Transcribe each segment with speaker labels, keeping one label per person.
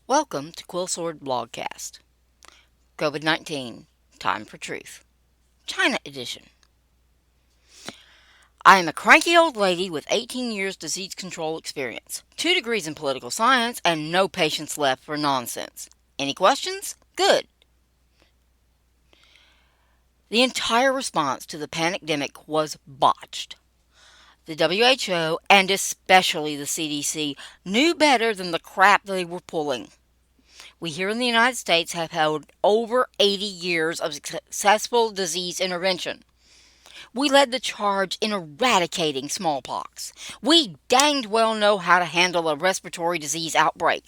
Speaker 1: Welcome to Quillsword Blogcast. COVID 19 Time for Truth. China Edition. I am a cranky old lady with 18 years disease control experience, 2 degrees in political science, and no patience left for nonsense. Any questions? Good. The entire response to the pandemic was botched. The WHO, and especially the CDC, knew better than the crap they were pulling. We here in the United States have held over 80 years of successful disease intervention. We led the charge in eradicating smallpox. We danged well know how to handle a respiratory disease outbreak.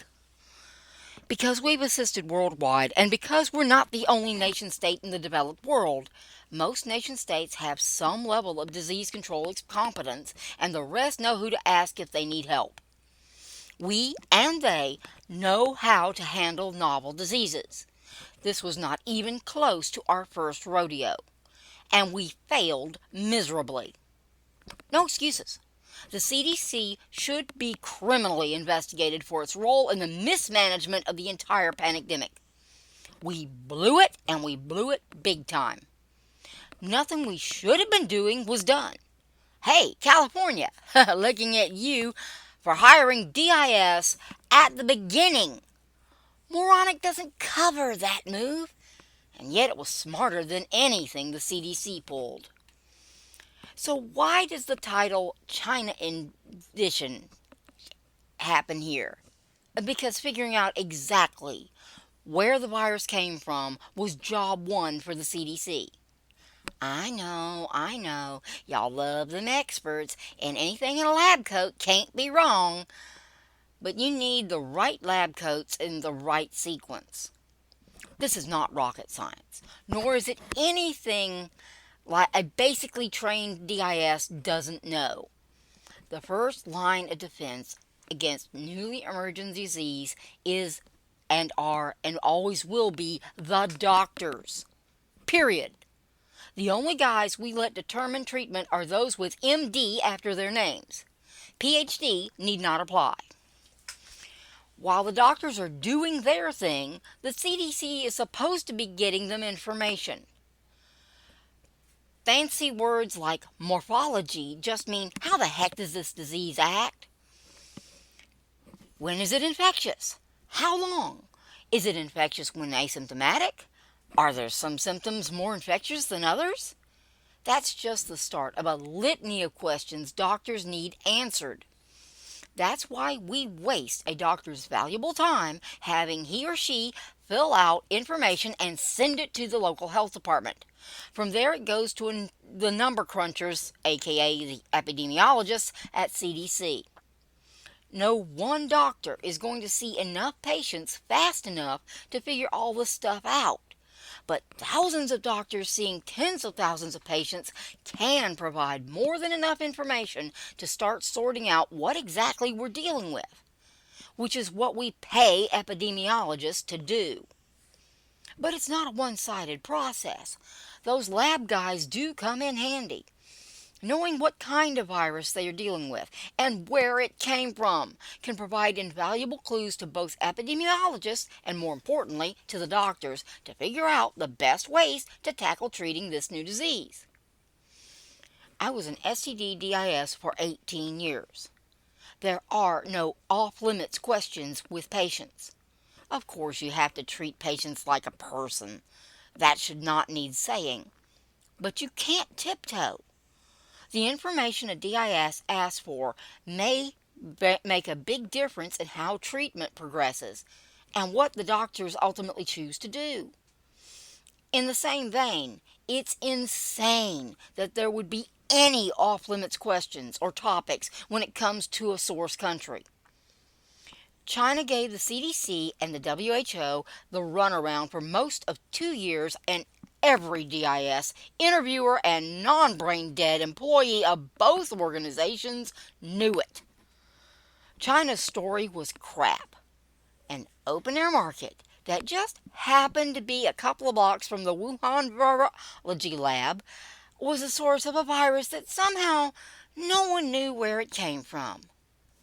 Speaker 1: Because we've assisted worldwide, and because we're not the only nation state in the developed world, most nation states have some level of disease control competence, and the rest know who to ask if they need help. We and they know how to handle novel diseases. This was not even close to our first rodeo, and we failed miserably. No excuses. The CDC should be criminally investigated for its role in the mismanagement of the entire pandemic. We blew it, and we blew it big time. Nothing we should have been doing was done. Hey, California, looking at you for hiring DIS at the beginning. Moronic doesn't cover that move, and yet it was smarter than anything the CDC pulled. So why does the title China Edition happen here? Because figuring out exactly where the virus came from was job one for the CDC. I know, y'all love them experts, and anything in a lab coat can't be wrong. But you need the right lab coats in the right sequence. This is not rocket science, nor is it anything like a basically trained DIS doesn't know. The first line of defense against newly emerging disease is and are and always will be the doctors. Period. The only guys we let determine treatment are those with MD after their names. PhD need not apply. While the doctors are doing their thing, the CDC is supposed to be getting them information. Fancy words like morphology just mean how the heck does this disease act? When is it infectious? How long? Is it infectious when asymptomatic? Are there some symptoms more infectious than others? That's just the start of a litany of questions doctors need answered. That's why we waste a doctor's valuable time having he or she fill out information and send it to the local health department. From there it goes to the number crunchers, aka the epidemiologists at CDC. No one doctor is going to see enough patients fast enough to figure all this stuff out. But thousands of doctors seeing tens of thousands of patients can provide more than enough information to start sorting out what exactly we're dealing with, which is what we pay epidemiologists to do. But it's not a one-sided process. Those lab guys do come in handy. Knowing what kind of virus they are dealing with and where it came from can provide invaluable clues to both epidemiologists and, more importantly, to the doctors to figure out the best ways to tackle treating this new disease. I was an STD DIS for 18 years. There are no off-limits questions with patients. Of course, you have to treat patients like a person. That should not need saying. But you can't tiptoe. The information a DIS asks for may make a big difference in how treatment progresses and what the doctors ultimately choose to do. In the same vein, it's insane that there would be any off-limits questions or topics when it comes to a source country. China gave the CDC and the WHO the runaround for most of 2 years, and every DIS, interviewer, and non-brain dead employee of both organizations knew it. China's story was crap. An open-air market that just happened to be a couple of blocks from the Wuhan Virology Lab was the source of a virus that somehow no one knew where it came from.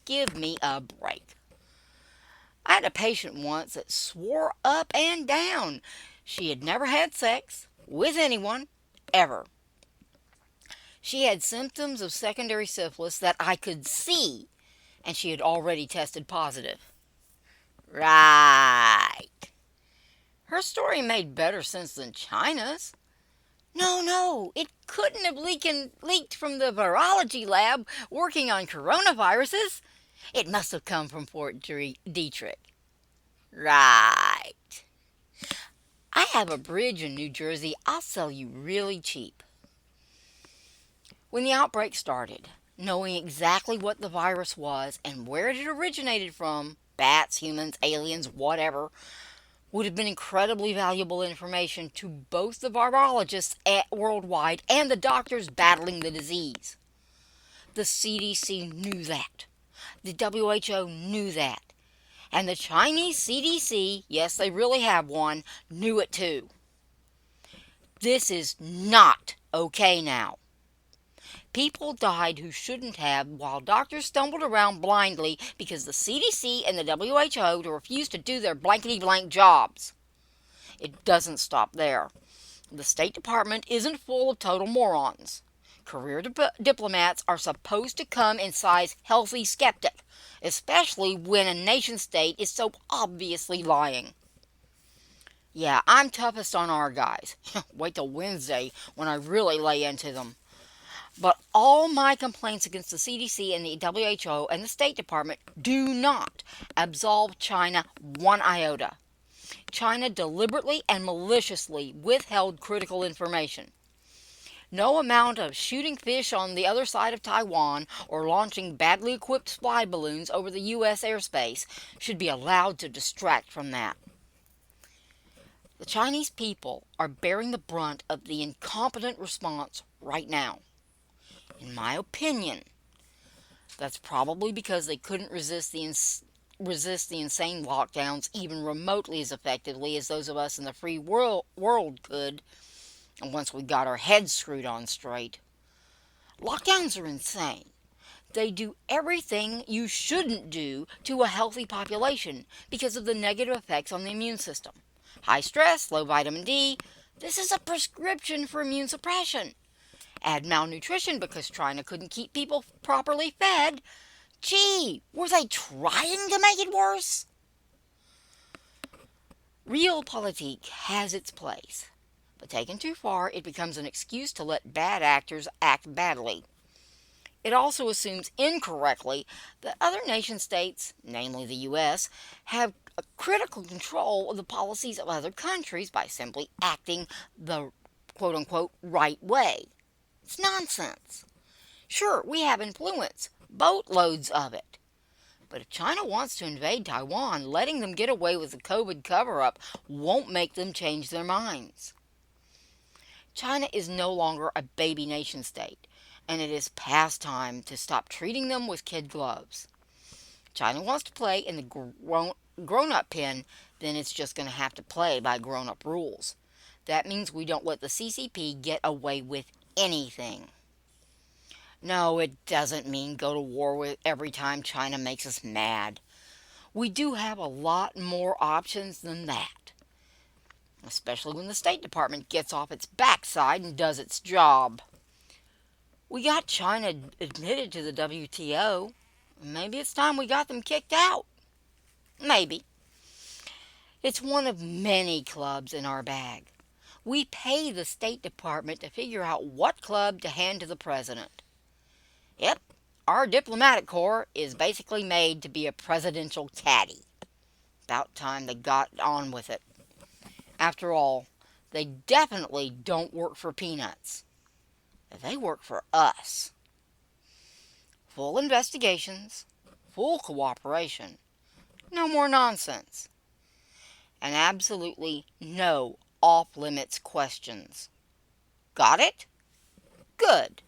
Speaker 1: Give me a break. I had a patient once that swore up and down she had never had sex with anyone ever. She had symptoms of secondary syphilis that I could see, and she had already tested positive. Right. Her story made better sense than China's. No, it couldn't have leaked from the virology lab working on coronaviruses. It must have come from Fort Detrick. Right. I have a bridge in New Jersey I'll sell you really cheap. When the outbreak started, knowing exactly what the virus was and where it had originated from, bats, humans, aliens, whatever, would have been incredibly valuable information to both the virologists worldwide and the doctors battling the disease. The CDC knew that. The WHO knew that. And the Chinese CDC, yes, they really have one, knew it too. This is not okay now. People died who shouldn't have while doctors stumbled around blindly because the CDC and the WHO refused to do their blankety-blank jobs. It doesn't stop there. The State Department isn't full of total morons. Career diplomats are supposed to come in size healthy skeptic, especially when a nation state is so obviously lying. Yeah, I'm toughest on our guys. Wait till Wednesday when I really lay into them. But all my complaints against the CDC and the WHO and the State Department do not absolve China one iota. China deliberately and maliciously withheld critical information. No amount of shooting fish on the other side of Taiwan or launching badly equipped spy balloons over the U.S. airspace should be allowed to distract from that. The Chinese people are bearing the brunt of the incompetent response right now. In my opinion, that's probably because they couldn't resist the insane lockdowns even remotely as effectively as those of us in the free world could once we got our heads screwed on straight. Lockdowns are insane. They do everything you shouldn't do to a healthy population because of the negative effects on the immune system. High stress, low vitamin D. This is a prescription for immune suppression. Add malnutrition because China couldn't keep people properly fed. Gee, were they trying to make it worse? Realpolitik has its place, but taken too far, it becomes an excuse to let bad actors act badly. It also assumes incorrectly that other nation states, namely the U.S., have a critical control of the policies of other countries by simply acting the quote-unquote right way. It's nonsense. Sure, we have influence, boatloads of it. But if China wants to invade Taiwan, letting them get away with the COVID cover-up won't make them change their minds. China is no longer a baby nation state, and it is past time to stop treating them with kid gloves. China wants to play in the grown-up pen, then it's just going to have to play by grown-up rules. That means we don't let the CCP get away with anything. No, it doesn't mean go to war with every time China makes us mad. We do have a lot more options than that. Especially when the State Department gets off its backside and does its job. We got China admitted to the WTO. Maybe it's time we got them kicked out. Maybe. It's one of many clubs in our bag. We pay the State Department to figure out what club to hand to the president. Yep, our diplomatic corps is basically made to be a presidential caddy. About time they got on with it. After all, they definitely don't work for peanuts. They work for us. Full investigations, full cooperation, no more nonsense, and absolutely no off-limits questions. Got it? Good.